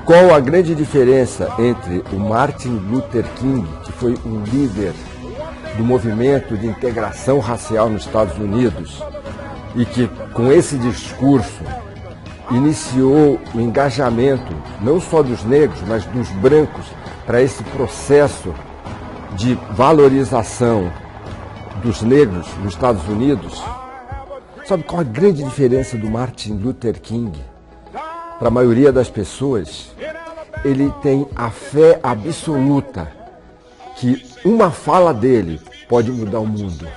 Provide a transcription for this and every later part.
Qual a grande diferença entre o Martin Luther King, que foi um líder do movimento de integração racial nos Estados Unidos e que, com esse discurso, iniciou o engajamento não só dos negros, mas dos brancos para esse processo de valorização dos negros nos Estados Unidos? Sabe qual a grande diferença do Martin Luther King? Para a maioria das pessoas, ele tem a fé absoluta que uma fala dele pode mudar o mundo.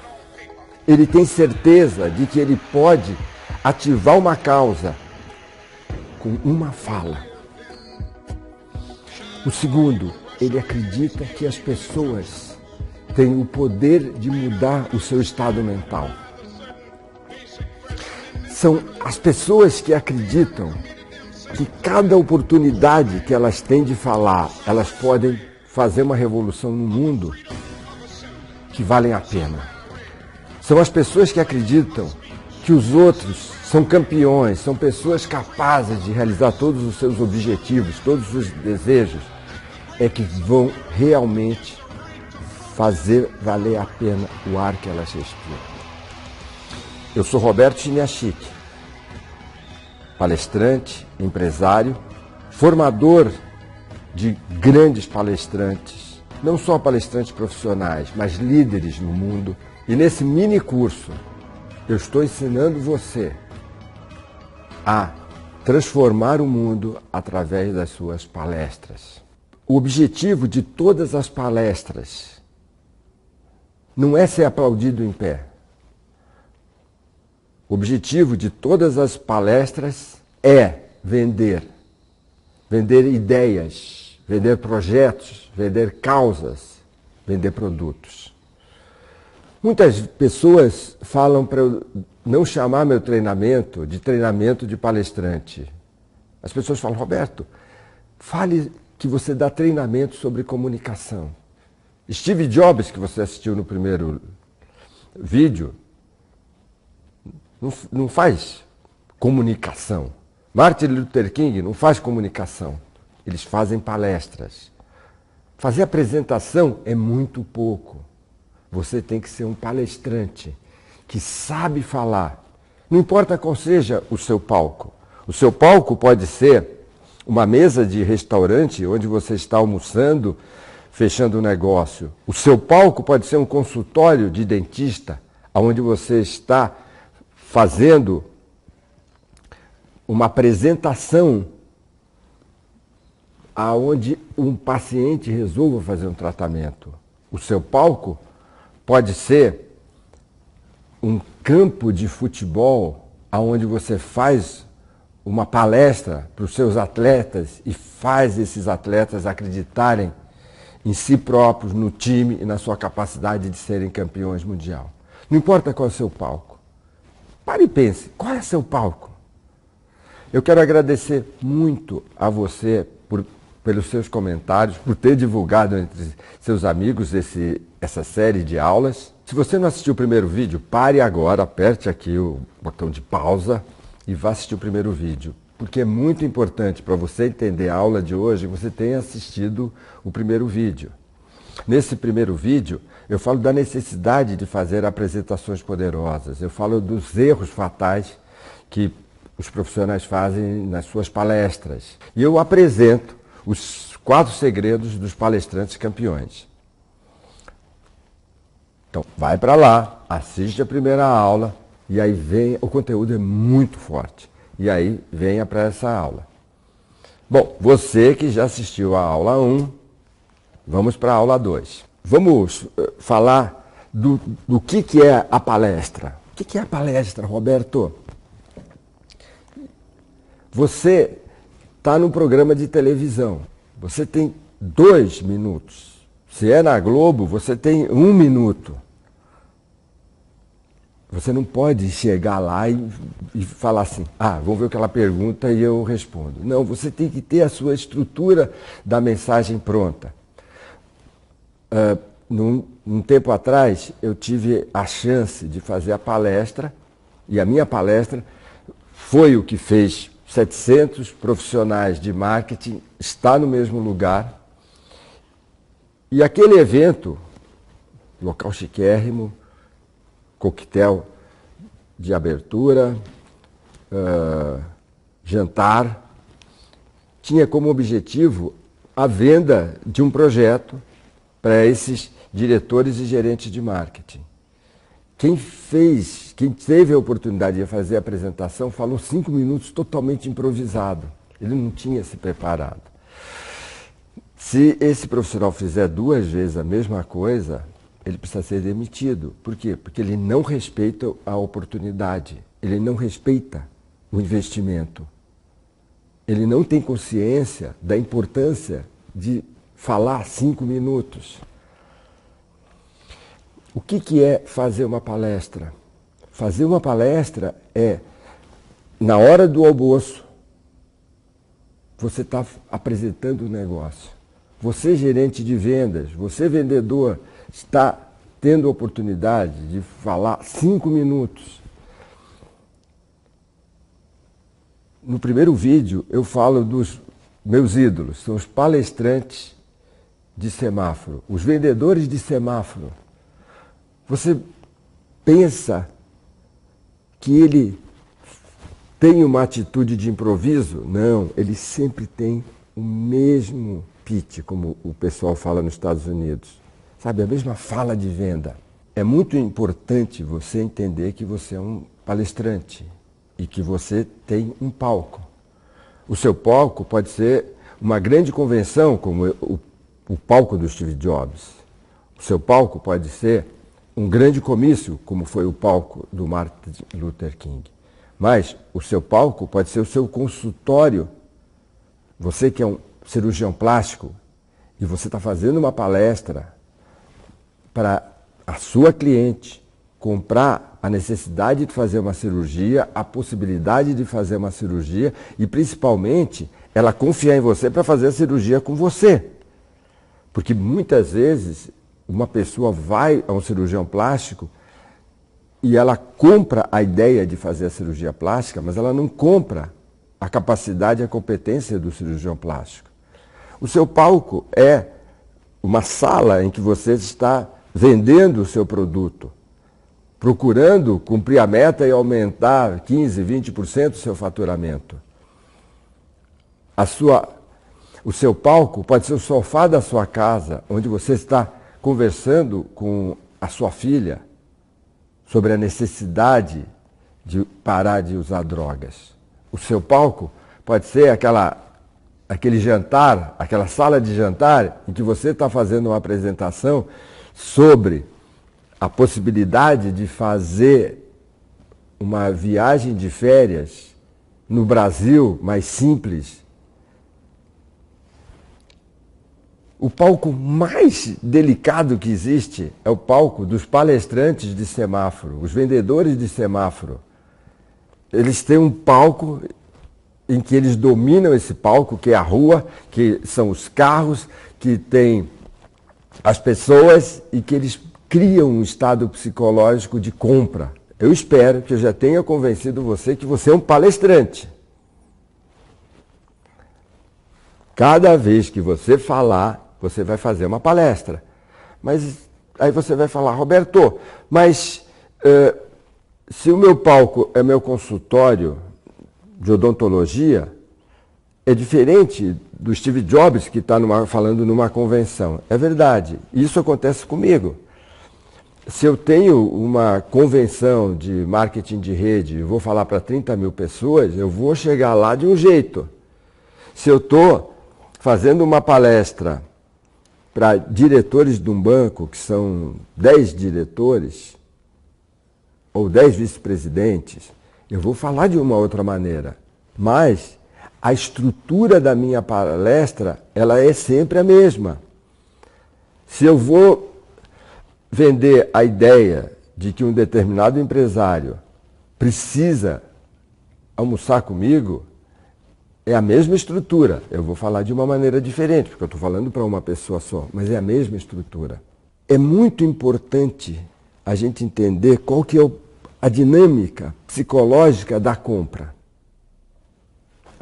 Ele tem certeza de que ele pode ativar uma causa com uma fala. O segundo, ele acredita que as pessoas têm o poder de mudar o seu estado mental. São as pessoas que acreditam que cada oportunidade que elas têm de falar, elas podem fazer uma revolução no mundo que valem a pena. São as pessoas que acreditam que os outros são campeões, são pessoas capazes de realizar todos os seus objetivos, todos os desejos, é que vão realmente fazer valer a pena o ar que elas respiram. Eu sou Roberto Chiniachik, palestrante, empresário, formador de grandes palestrantes, não só palestrantes profissionais, mas líderes no mundo. E nesse mini curso, eu estou ensinando você a transformar o mundo através das suas palestras. O objetivo de todas as palestras não é ser aplaudido em pé. O objetivo de todas as palestras é vender ideias, vender projetos, vender causas, vender produtos. Muitas pessoas falam para eu não chamar meu treinamento de palestrante. As pessoas falam, Roberto, fale que você dá treinamento sobre comunicação. Steve Jobs, que você assistiu no primeiro vídeo, não faz comunicação. Martin Luther King não faz comunicação. Eles fazem palestras. Fazer apresentação é muito pouco. Você tem que ser um palestrante que sabe falar. Não importa qual seja o seu palco. O seu palco pode ser uma mesa de restaurante onde você está almoçando, fechando um negócio. O seu palco pode ser um consultório de dentista, onde você está fazendo uma apresentação aonde um paciente resolva fazer um tratamento. O seu palco pode ser um campo de futebol aonde você faz uma palestra para os seus atletas e faz esses atletas acreditarem em si próprios, no time e na sua capacidade de serem campeões mundial. Não importa qual é o seu palco. Pare e pense, qual é seu palco? Eu quero agradecer muito a você pelos seus comentários, por ter divulgado entre seus amigos essa série de aulas. Se você não assistiu o primeiro vídeo, pare agora, aperte aqui o botão de pausa e vá assistir o primeiro vídeo. Porque é muito importante para você entender a aula de hoje, você tenha assistido o primeiro vídeo. Nesse primeiro vídeo, eu falo da necessidade de fazer apresentações poderosas. Eu falo dos erros fatais que os profissionais fazem nas suas palestras. E eu apresento os 4 segredos dos palestrantes campeões. Então, vai para lá, assiste a primeira aula e aí vem, o conteúdo é muito forte. E aí venha para essa aula. Bom, você que já assistiu a aula 1, vamos para a aula 2. Vamos falar do que é a palestra. O que é a palestra, Roberto? Você está num programa de televisão. Você tem 2 minutos. Se é na Globo, você tem 1 minuto. Você não pode chegar lá e falar assim, vamos ver o que ela pergunta e eu respondo. Não, você tem que ter a sua estrutura da mensagem pronta. Num tempo atrás, eu tive a chance de fazer a palestra, e a minha palestra foi o que fez 700 profissionais de marketing, está no mesmo lugar. E aquele evento, local chiquérrimo, coquetel de abertura, jantar, tinha como objetivo a venda de um projeto para esses diretores e gerentes de marketing. Quem teve a oportunidade de fazer a apresentação falou 5 minutos totalmente improvisado. Ele não tinha se preparado. Se esse profissional fizer 2 vezes a mesma coisa, ele precisa ser demitido. Por quê? Porque ele não respeita a oportunidade, ele não respeita o investimento. Ele não tem consciência da importância de falar 5 minutos. O que é fazer uma palestra? Fazer uma palestra é, na hora do almoço, você está apresentando o negócio. Você, gerente de vendas, você, vendedor, está tendo a oportunidade de falar 5 minutos. No primeiro vídeo, eu falo dos meus ídolos, são os palestrantes de semáforo, os vendedores de semáforo. Você pensa que ele tem uma atitude de improviso? Não, ele sempre tem o mesmo pitch, como o pessoal fala nos Estados Unidos. Sabe, a mesma fala de venda. É muito importante você entender que você é um palestrante e que você tem um palco. O seu palco pode ser uma grande convenção, como o palco do Steve Jobs. O seu palco pode ser um grande comício, como foi o palco do Martin Luther King. Mas o seu palco pode ser o seu consultório. Você que é um cirurgião plástico e você está fazendo uma palestra para a sua cliente comprar a necessidade de fazer uma cirurgia, a possibilidade de fazer uma cirurgia e, principalmente, ela confiar em você para fazer a cirurgia com você. Porque muitas vezes uma pessoa vai a um cirurgião plástico e ela compra a ideia de fazer a cirurgia plástica, mas ela não compra a capacidade e a competência do cirurgião plástico. O seu palco é uma sala em que você está vendendo o seu produto, procurando cumprir a meta e aumentar 15%, 20% do seu faturamento. O seu palco pode ser o sofá da sua casa, onde você está conversando com a sua filha sobre a necessidade de parar de usar drogas. O seu palco pode ser aquele jantar, aquela sala de jantar em que você está fazendo uma apresentação sobre a possibilidade de fazer uma viagem de férias no Brasil mais simples. O palco mais delicado que existe é o palco dos palestrantes de semáforo, os vendedores de semáforo. Eles têm um palco em que eles dominam esse palco, que é a rua, que são os carros, que tem as pessoas e que eles criam um estado psicológico de compra. Eu espero que eu já tenha convencido você que você é um palestrante. Cada vez que você falar, você vai fazer uma palestra. Mas aí você vai falar, Roberto, mas se o meu palco é meu consultório de odontologia, é diferente do Steve Jobs que está falando numa convenção. É verdade, isso acontece comigo. Se eu tenho uma convenção de marketing de rede e vou falar para 30 mil pessoas, eu vou chegar lá de um jeito. Se eu estou fazendo uma palestra para diretores de um banco, que são 10 diretores, ou 10 vice-presidentes, eu vou falar de uma outra maneira. Mas a estrutura da minha palestra, ela é sempre a mesma. Se eu vou vender a ideia de que um determinado empresário precisa almoçar comigo, é a mesma estrutura. Eu vou falar de uma maneira diferente, porque eu estou falando para uma pessoa só, mas é a mesma estrutura. É muito importante a gente entender qual que é a dinâmica psicológica da compra.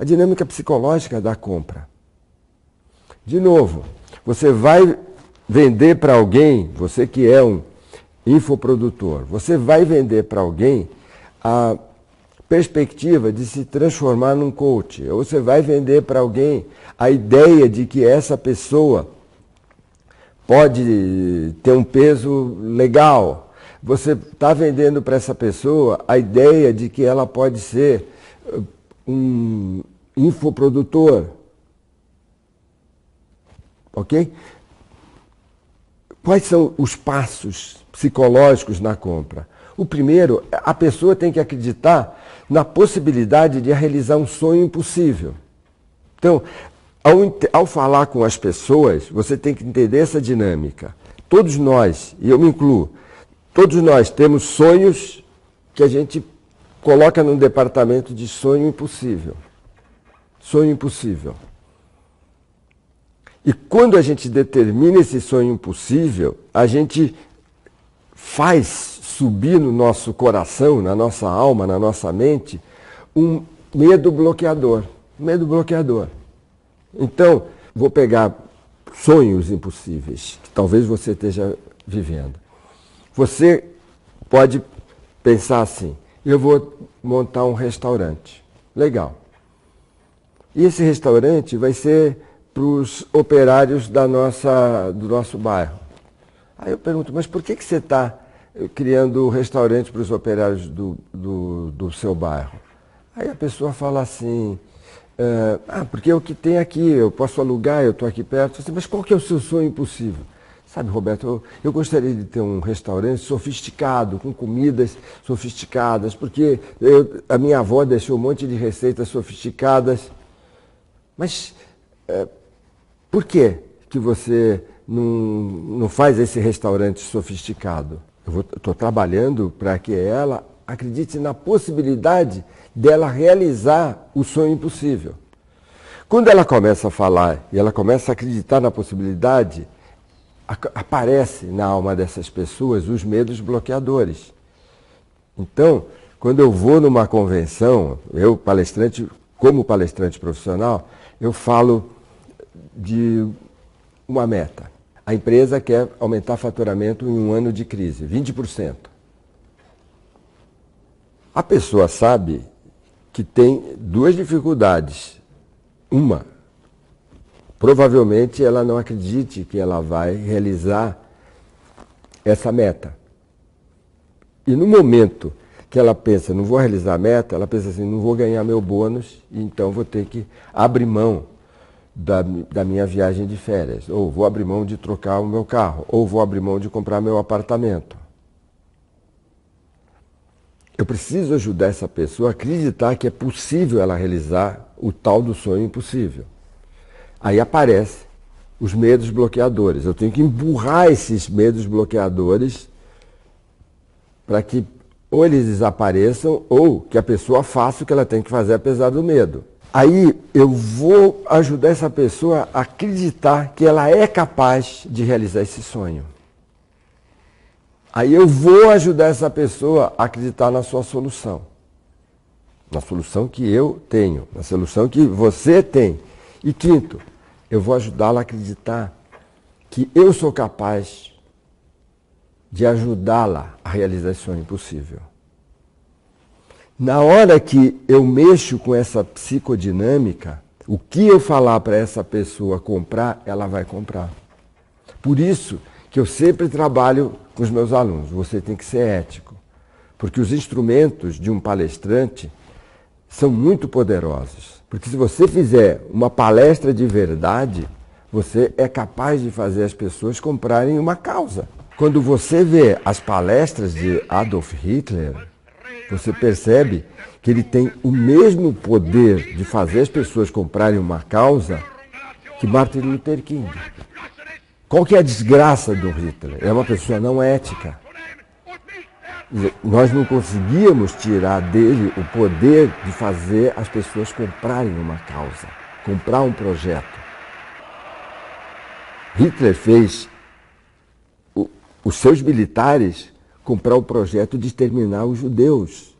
A dinâmica psicológica da compra. De novo, você vai vender para alguém, você que é um infoprodutor, você vai vender para alguém a perspectiva de se transformar num coach, ou você vai vender para alguém a ideia de que essa pessoa pode ter um peso legal. Você está vendendo para essa pessoa a ideia de que ela pode ser um infoprodutor. Ok? Quais são os passos psicológicos na compra? O primeiro, a pessoa tem que acreditar na possibilidade de realizar um sonho impossível. Então, ao falar com as pessoas, você tem que entender essa dinâmica. Todos nós, e eu me incluo, todos nós temos sonhos que a gente coloca num departamento de sonho impossível. Sonho impossível. E quando a gente determina esse sonho impossível, a gente faz subir no nosso coração, na nossa alma, na nossa mente, um medo bloqueador. Medo bloqueador. Então, vou pegar sonhos impossíveis, que talvez você esteja vivendo. Você pode pensar assim, eu vou montar um restaurante. Legal. E esse restaurante vai ser para os operários do nosso bairro. Aí eu pergunto, mas por que você está criando restaurante para os operários do seu bairro? Aí a pessoa fala assim, porque é o que tem aqui, eu posso alugar, eu estou aqui perto. Assim, mas qual que é o seu sonho impossível? Sabe, Roberto, eu gostaria de ter um restaurante sofisticado, com comidas sofisticadas, porque a minha avó deixou um monte de receitas sofisticadas. Mas por que você não faz esse restaurante sofisticado? Eu estou trabalhando para que ela acredite na possibilidade dela realizar o sonho impossível. Quando ela começa a falar e ela começa a acreditar na possibilidade, aparece na alma dessas pessoas os medos bloqueadores. Então, quando eu vou numa convenção, como palestrante profissional, eu falo de uma meta. A empresa quer aumentar faturamento em um ano de crise, 20%. A pessoa sabe que tem duas dificuldades. Uma, provavelmente ela não acredite que ela vai realizar essa meta. E no momento que ela pensa, não vou realizar a meta, ela pensa assim, não vou ganhar meu bônus, então vou ter que abrir mão da minha viagem de férias, ou vou abrir mão de trocar o meu carro, ou vou abrir mão de comprar meu apartamento. Eu preciso ajudar essa pessoa a acreditar que é possível ela realizar o tal do sonho impossível. Aí aparecem os medos bloqueadores. Eu tenho que empurrar esses medos bloqueadores para que ou eles desapareçam ou que a pessoa faça o que ela tem que fazer apesar do medo. Aí eu vou ajudar essa pessoa a acreditar que ela é capaz de realizar esse sonho. Aí eu vou ajudar essa pessoa a acreditar na sua solução. Na solução que eu tenho, na solução que você tem. E quinto, eu vou ajudá-la a acreditar que eu sou capaz de ajudá-la a realizar esse sonho impossível. Na hora que eu mexo com essa psicodinâmica, o que eu falar para essa pessoa comprar, ela vai comprar. Por isso que eu sempre trabalho com os meus alunos, você tem que ser ético. Porque os instrumentos de um palestrante são muito poderosos. Porque se você fizer uma palestra de verdade, você é capaz de fazer as pessoas comprarem uma causa. Quando você vê as palestras de Adolf Hitler, você percebe que ele tem o mesmo poder de fazer as pessoas comprarem uma causa que Martin Luther King. Qual que é a desgraça do Hitler? É uma pessoa não ética. Nós não conseguíamos tirar dele o poder de fazer as pessoas comprarem uma causa, comprar um projeto. Hitler fez os seus militares comprar o projeto de exterminar os judeus.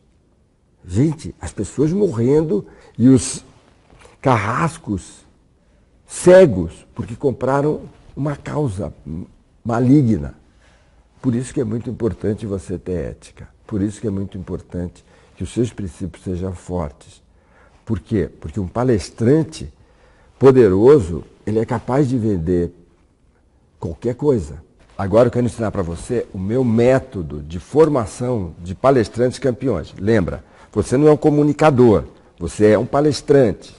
Gente, as pessoas morrendo e os carrascos cegos, porque compraram uma causa maligna. Por isso que é muito importante você ter ética. Por isso que é muito importante que os seus princípios sejam fortes. Por quê? Porque um palestrante poderoso, ele é capaz de vender qualquer coisa. Agora eu quero ensinar para você o meu método de formação de palestrantes campeões. Lembra, você não é um comunicador, você é um palestrante.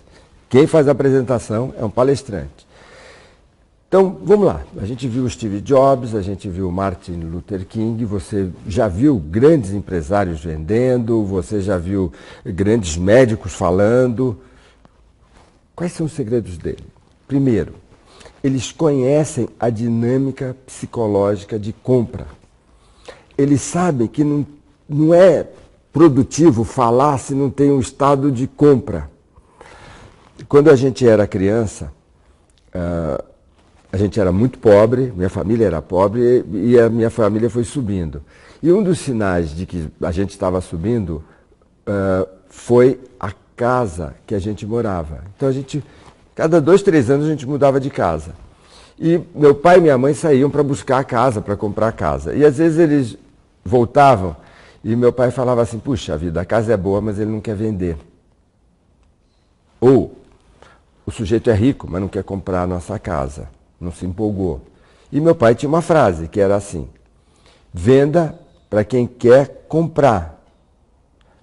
Quem faz a apresentação é um palestrante. Então, vamos lá. A gente viu o Steve Jobs, a gente viu o Martin Luther King, você já viu grandes empresários vendendo, você já viu grandes médicos falando. Quais são os segredos dele? Primeiro, eles conhecem a dinâmica psicológica de compra. Eles sabem que não é produtivo falar se não tem um estado de compra. Quando a gente era criança, a gente era muito pobre, minha família era pobre e a minha família foi subindo. E um dos sinais de que a gente estava subindo foi a casa que a gente morava. Então cada 2, 3 anos a gente mudava de casa. E meu pai e minha mãe saíam para buscar a casa, para comprar a casa. E às vezes eles voltavam e meu pai falava assim, puxa vida, a casa é boa, mas ele não quer vender. Ou o sujeito é rico, mas não quer comprar a nossa casa. Não se empolgou. E meu pai tinha uma frase que era assim, venda para quem quer comprar.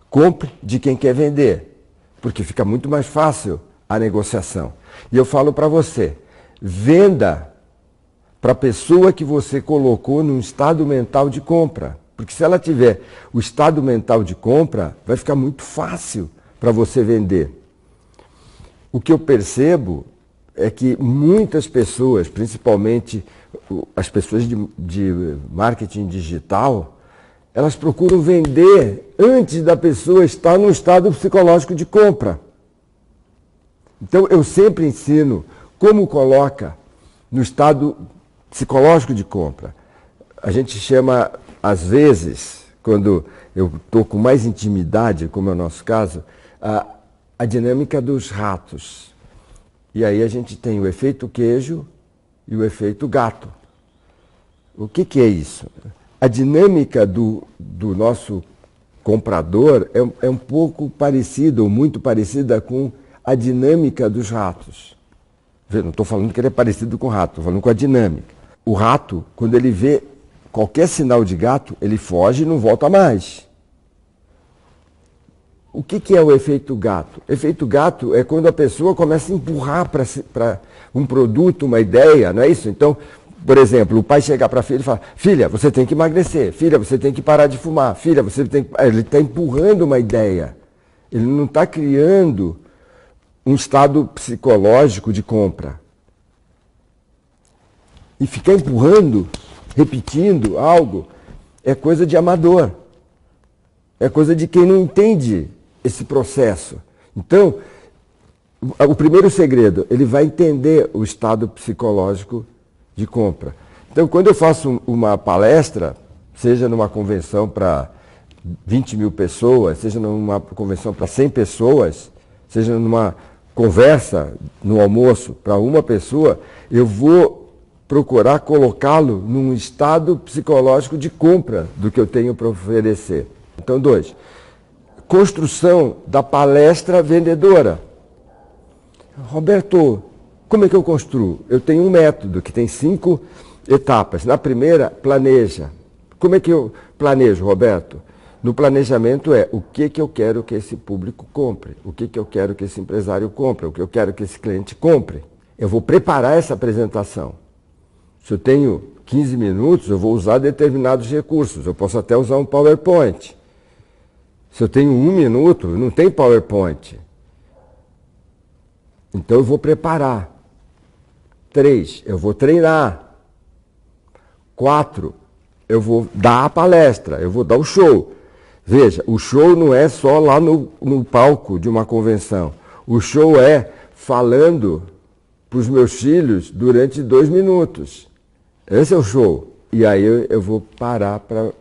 Compre de quem quer vender, porque fica muito mais fácil a negociação. E eu falo para você, venda para a pessoa que você colocou num estado mental de compra. Porque se ela tiver o estado mental de compra, vai ficar muito fácil para você vender. O que eu percebo é que muitas pessoas, principalmente as pessoas de marketing digital, elas procuram vender antes da pessoa estar no estado psicológico de compra. Então eu sempre ensino como coloca no estado psicológico de compra. A gente chama, às vezes, quando eu estou com mais intimidade, como é o nosso caso, a dinâmica dos ratos. E aí a gente tem o efeito queijo e o efeito gato. O que é isso? A dinâmica do nosso comprador é um pouco parecida, ou muito parecida com a dinâmica dos ratos. Não estou falando que ele é parecido com o rato, estou falando com a dinâmica. O rato, quando ele vê qualquer sinal de gato, ele foge e não volta mais. O que é o efeito gato? O efeito gato é quando a pessoa começa a empurrar para um produto, uma ideia, não é isso? Então, por exemplo, o pai chegar para a filha e falar, filha, você tem que emagrecer, filha, você tem que parar de fumar, filha, você tem que... Ele está empurrando uma ideia. Ele não está criando um estado psicológico de compra. E ficar empurrando, repetindo algo, é coisa de amador. É coisa de quem não entende esse processo. Então, o primeiro segredo, ele vai entender o estado psicológico de compra. Então, quando eu faço uma palestra, seja numa convenção para 20 mil pessoas, seja numa convenção para 100 pessoas, seja numa conversa no almoço para uma pessoa, eu vou procurar colocá-lo num estado psicológico de compra do que eu tenho para oferecer. Então, 2. Construção da palestra vendedora. Roberto, como é que eu construo? Eu tenho um método que tem 5 etapas. Na primeira, planeja. Como é que eu planejo, Roberto? No planejamento o que eu quero que esse público compre, o que eu quero que esse empresário compre, o que eu quero que esse cliente compre. Eu vou preparar essa apresentação. Se eu tenho 15 minutos, eu vou usar determinados recursos. Eu posso até usar um PowerPoint. Se eu tenho 1 minuto, não tem PowerPoint. Então eu vou preparar. 3, eu vou treinar. 4, eu vou dar a palestra, eu vou dar o show. Veja, o show não é só lá no palco de uma convenção. O show é falando para os meus filhos durante 2 minutos. Esse é o show. E aí eu vou parar para,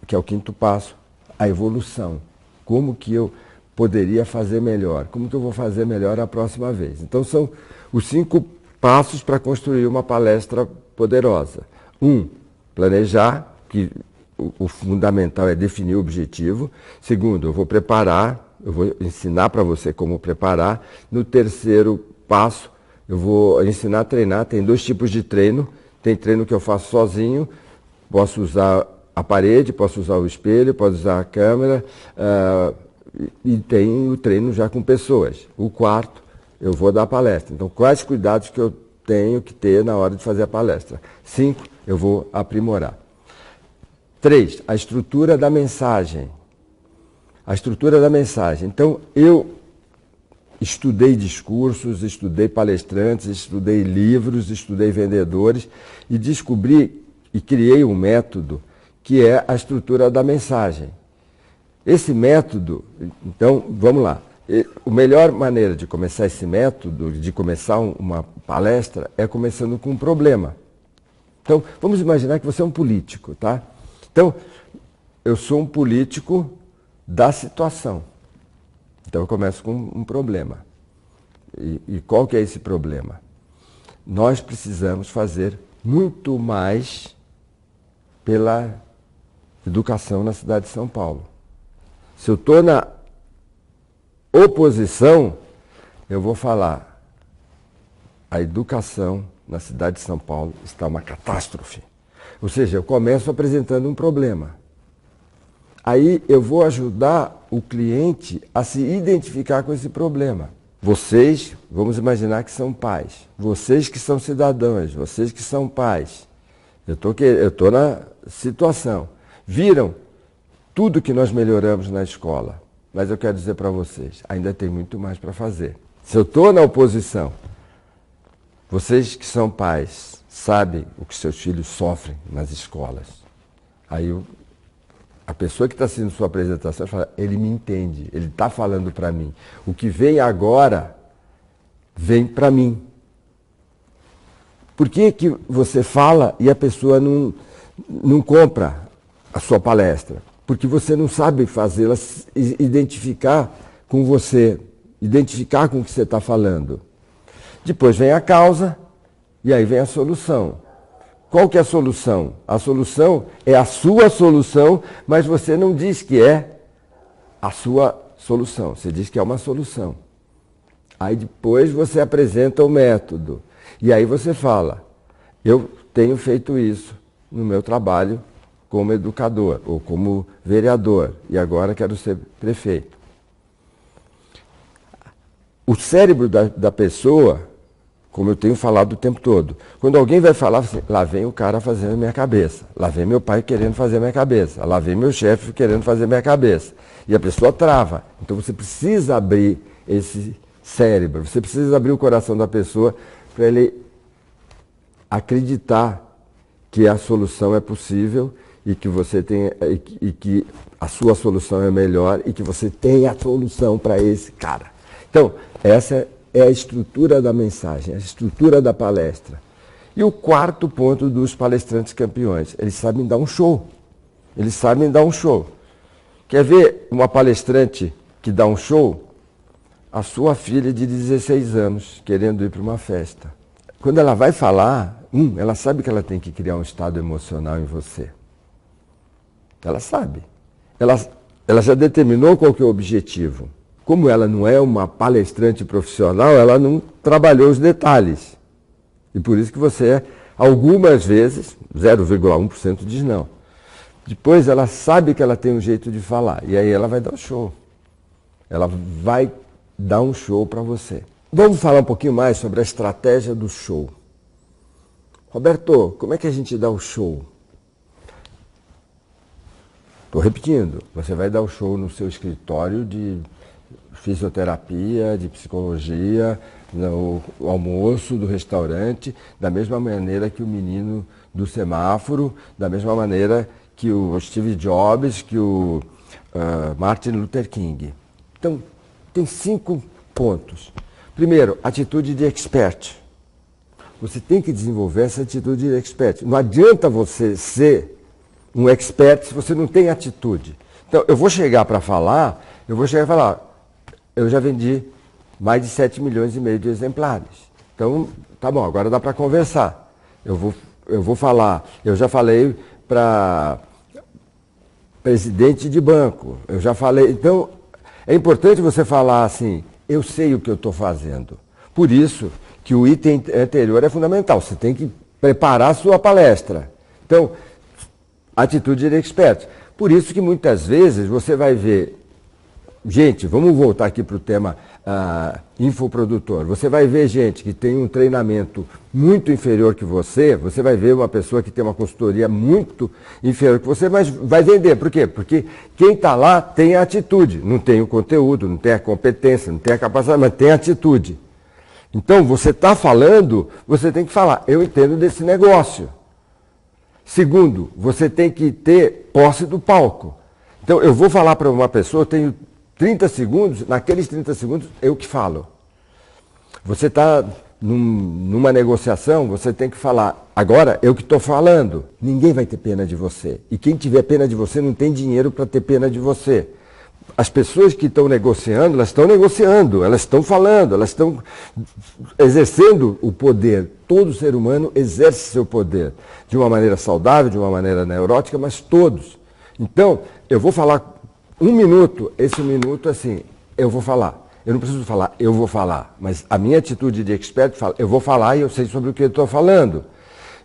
que é o 5º passo, a evolução. Como que eu poderia fazer melhor? Como que eu vou fazer melhor a próxima vez? Então são os 5 passos para construir uma palestra poderosa. 1, planejar, que o fundamental é definir o objetivo. 2, eu vou preparar, eu vou ensinar para você como preparar. No 3º passo, eu vou ensinar a treinar. Tem 2 tipos de treino. Tem treino que eu faço sozinho, posso usar a parede, posso usar o espelho, posso usar a câmera, e tem o treino já com pessoas. O 4º, eu vou dar a palestra. Então, quais cuidados que eu tenho que ter na hora de fazer a palestra? 5, eu vou aprimorar. 3, a estrutura da mensagem. A estrutura da mensagem. Então, eu estudei discursos, estudei palestrantes, estudei livros, estudei vendedores e descobri e criei um método que é a estrutura da mensagem. Esse método, então, vamos lá. A melhor maneira de começar esse método, de começar uma palestra, é começando com um problema. Então, vamos imaginar que você é um político, tá? Então, eu sou um político da situação. Então, eu começo com um problema. E qual que é esse problema? Nós precisamos fazer muito mais pela educação na cidade de São Paulo. Se eu estou na oposição, eu vou falar: a educação na cidade de São Paulo está uma catástrofe. Ou seja, eu começo apresentando um problema. Aí eu vou ajudar o cliente a se identificar com esse problema. Vocês, vamos imaginar que são pais. Vocês que são cidadãos, vocês que são pais. Eu estou na situação. Viram tudo que nós melhoramos na escola. Mas eu quero dizer para vocês, ainda tem muito mais para fazer. Se eu estou na oposição, vocês que são pais sabem o que seus filhos sofrem nas escolas. Aí a pessoa que está assistindo sua apresentação fala: ele me entende, ele está falando para mim. O que vem agora, vem para mim. Por que que você fala e a pessoa não compra a sua palestra? Porque você não sabe fazê-la identificar com você, identificar com o que você está falando. Depois vem a causa e aí vem a solução. Qual que é a solução? A solução é a sua solução, mas você não diz que é a sua solução. Você diz que é uma solução. Aí depois você apresenta o método. E aí você fala: eu tenho feito isso no meu trabalho como educador ou como vereador e agora quero ser prefeito. O cérebro da pessoa, como eu tenho falado o tempo todo, quando alguém vai falar assim: lá vem o cara fazendo a minha cabeça, lá vem meu pai querendo fazer a minha cabeça, lá vem meu chefe querendo fazer a minha cabeça. E a pessoa trava. Então você precisa abrir esse cérebro, você precisa abrir o coração da pessoa para ele acreditar que a solução é possível e que você tem e que a sua solução é melhor e que você tem a solução para esse cara. Então, essa é a estrutura da mensagem, a estrutura da palestra. E o 4º ponto dos palestrantes campeões: eles sabem dar um show. Eles sabem dar um show. Quer ver uma palestrante que dá um show? A sua filha de 16 anos querendo ir para uma festa. Quando ela vai falar, ela sabe que ela tem que criar um estado emocional em você. Ela sabe. Ela já determinou qual que é o objetivo. Como ela não é uma palestrante profissional, ela não trabalhou os detalhes. E por isso que você, algumas vezes, 0,1% diz não. Depois ela sabe que ela tem um jeito de falar. E aí ela vai dar um show. Ela vai dar um show para você. Vamos falar um pouquinho mais sobre a estratégia do show. Roberto, como é que a gente dá o show? Estou repetindo, você vai dar o show no seu escritório de fisioterapia, de psicologia, no almoço do restaurante, da mesma maneira que o menino do semáforo, da mesma maneira que o Steve Jobs, que o Martin Luther King. Então, tem 5 pontos. Primeiro, atitude de expert. Você tem que desenvolver essa atitude de expert. Não adianta você ser um expert se você não tem atitude. Então, eu vou chegar para falar, eu já vendi mais de 7,5 milhões de exemplares. Então, tá bom, agora dá para conversar. Eu vou falar, eu já falei para presidente de banco, eu já falei. Então, é importante você falar assim, eu sei o que eu estou fazendo. Por isso que o item anterior é fundamental, você tem que preparar a sua palestra. Então, atitude de expert. Por isso que muitas vezes você vai ver, gente, vamos voltar aqui para o tema infoprodutor. Você vai ver gente que tem um treinamento muito inferior que você vai ver uma pessoa que tem uma consultoria muito inferior que você, mas vai vender. Por quê? Porque quem está lá tem a atitude, não tem o conteúdo, não tem a competência, não tem a capacidade, mas tem a atitude. Então, você está falando, você tem que falar, eu entendo desse negócio. Segundo, você tem que ter posse do palco. Então, eu vou falar para uma pessoa, eu tenho 30 segundos, naqueles 30 segundos eu que falo. Você está numa negociação, você tem que falar, agora eu que estou falando. Ninguém vai ter pena de você. E quem tiver pena de você não tem dinheiro para ter pena de você. As pessoas que estão negociando, elas estão falando, elas estão exercendo o poder. Todo ser humano exerce seu poder. De uma maneira saudável, de uma maneira neurótica, mas todos. Então, eu vou falar 1 minuto, esse 1 minuto, assim, eu vou falar. Eu não preciso falar, eu vou falar. Mas a minha atitude de expert fala, eu vou falar e eu sei sobre o que eu estou falando.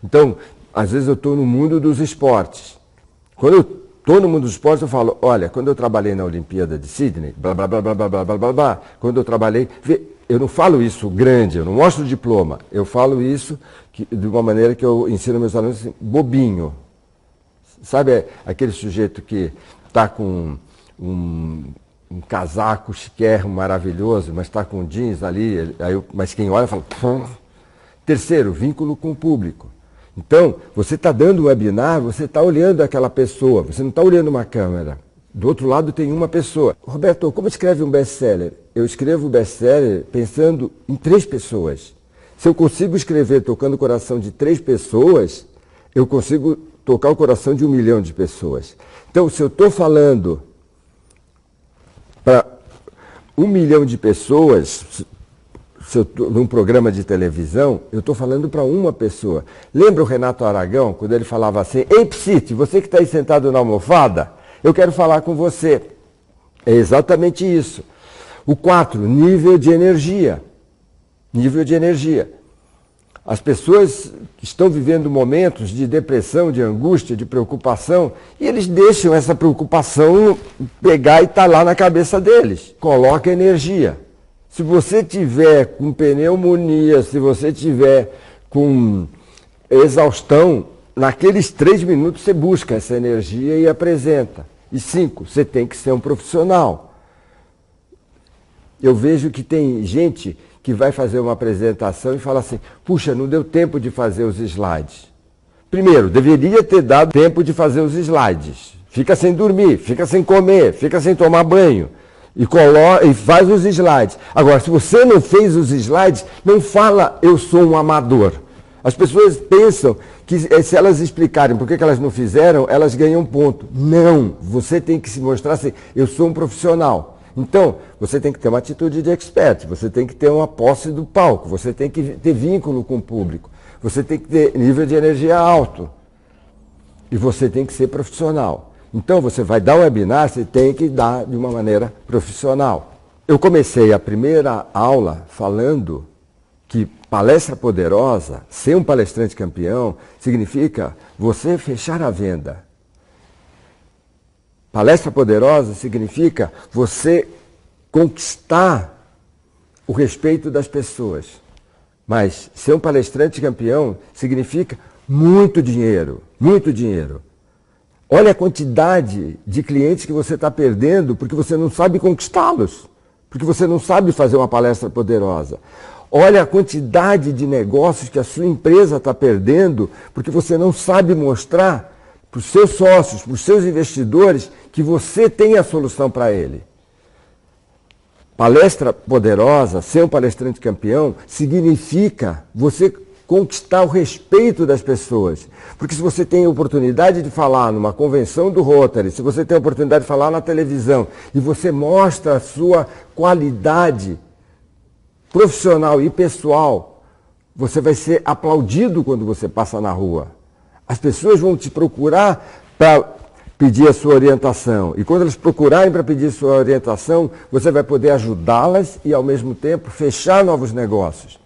Então, às vezes eu estou no mundo dos esportes. Quando eu estou no mundo dos esportes, eu falo, olha, quando eu trabalhei na Olimpíada de Sydney, blá, blá, blá, blá, blá, blá, blá, blá, blá, quando eu trabalhei, eu não falo isso grande, eu não mostro o diploma, eu falo isso de uma maneira que eu ensino meus alunos assim, bobinho. Sabe aquele sujeito que está com um casaco chiquérrimo maravilhoso, mas está com jeans ali, mas quem olha fala... Pum. Terceiro, vínculo com o público. Então, você está dando um webinar, você está olhando aquela pessoa, você não está olhando uma câmera. Do outro lado tem uma pessoa. Roberto, como escreve um best-seller? Eu escrevo o best-seller pensando em 3 pessoas. Se eu consigo escrever tocando o coração de 3 pessoas, eu consigo tocar o coração de 1 milhão de pessoas. Então, se eu estou falando para 1 milhão de pessoas, se eu estou num programa de televisão, eu estou falando para uma pessoa. Lembra o Renato Aragão, quando ele falava assim, ei, Psite, você que está aí sentado na almofada, eu quero falar com você. É exatamente isso. O 4, nível de energia. Nível de energia. As pessoas estão vivendo momentos de depressão, de angústia, de preocupação, e eles deixam essa preocupação pegar e estar lá na cabeça deles. Coloca energia. Se você tiver com pneumonia, se você tiver com exaustão, naqueles 3 minutos você busca essa energia e apresenta. E 5, você tem que ser um profissional. Eu vejo que tem gente que vai fazer uma apresentação e fala assim, puxa, não deu tempo de fazer os slides. Primeiro, deveria ter dado tempo de fazer os slides. Fica sem dormir, fica sem comer, fica sem tomar banho. E faz os slides. Agora, se você não fez os slides, não fala, eu sou um amador. As pessoas pensam que se elas explicarem por que elas não fizeram, elas ganham ponto. Não, você tem que se mostrar assim, eu sou um profissional. Então, você tem que ter uma atitude de expert, você tem que ter uma posse do palco, você tem que ter vínculo com o público, você tem que ter nível de energia alto e você tem que ser profissional. Então, você vai dar um webinar, você tem que dar de uma maneira profissional. Eu comecei a primeira aula falando que palestra poderosa, ser um palestrante campeão, significa você fechar a venda. Palestra poderosa significa você conquistar o respeito das pessoas. Mas ser um palestrante campeão significa muito dinheiro, muito dinheiro. Olha a quantidade de clientes que você está perdendo porque você não sabe conquistá-los, porque você não sabe fazer uma palestra poderosa. Olha a quantidade de negócios que a sua empresa está perdendo porque você não sabe mostrar para os seus sócios, para os seus investidores, que você tem a solução para ele. Palestra poderosa, ser um palestrante campeão, significa você conquistar o respeito das pessoas. Porque se você tem a oportunidade de falar numa convenção do Rotary, se você tem a oportunidade de falar na televisão e você mostra a sua qualidade profissional e pessoal, você vai ser aplaudido quando você passa na rua. As pessoas vão te procurar para pedir a sua orientação. E quando elas procurarem para pedir a sua orientação, você vai poder ajudá-las e, ao mesmo tempo, fechar novos negócios.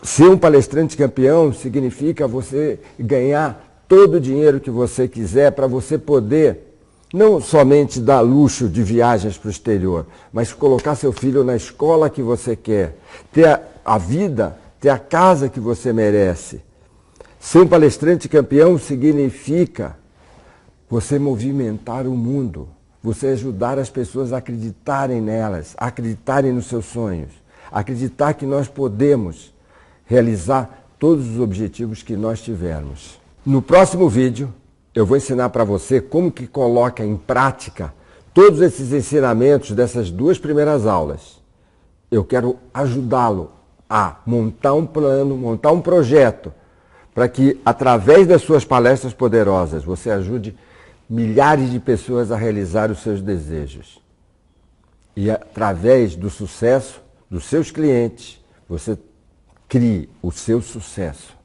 Ser um palestrante campeão significa você ganhar todo o dinheiro que você quiser para você poder não somente dar luxo de viagens para o exterior, mas colocar seu filho na escola que você quer, ter a vida, ter a casa que você merece. Ser um palestrante campeão significa você movimentar o mundo, você ajudar as pessoas a acreditarem nelas, a acreditarem nos seus sonhos, acreditar que nós podemos realizar todos os objetivos que nós tivermos. No próximo vídeo, eu vou ensinar para você como que coloca em prática todos esses ensinamentos dessas 2 primeiras aulas. Eu quero ajudá-lo a montar um plano, montar um projeto, para que, através das suas palestras poderosas, você ajude milhares de pessoas a realizar os seus desejos. E, através do sucesso dos seus clientes, você crie o seu sucesso.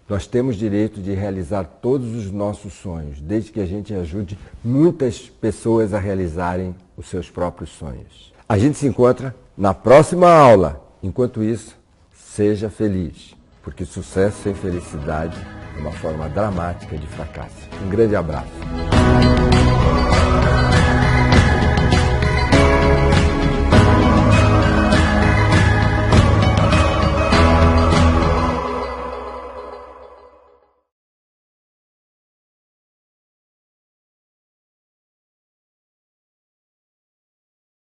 Nós temos direito de realizar todos os nossos sonhos, desde que a gente ajude muitas pessoas a realizarem os seus próprios sonhos. A gente se encontra na próxima aula. Enquanto isso, seja feliz, porque sucesso sem felicidade é uma forma dramática de fracasso. Um grande abraço.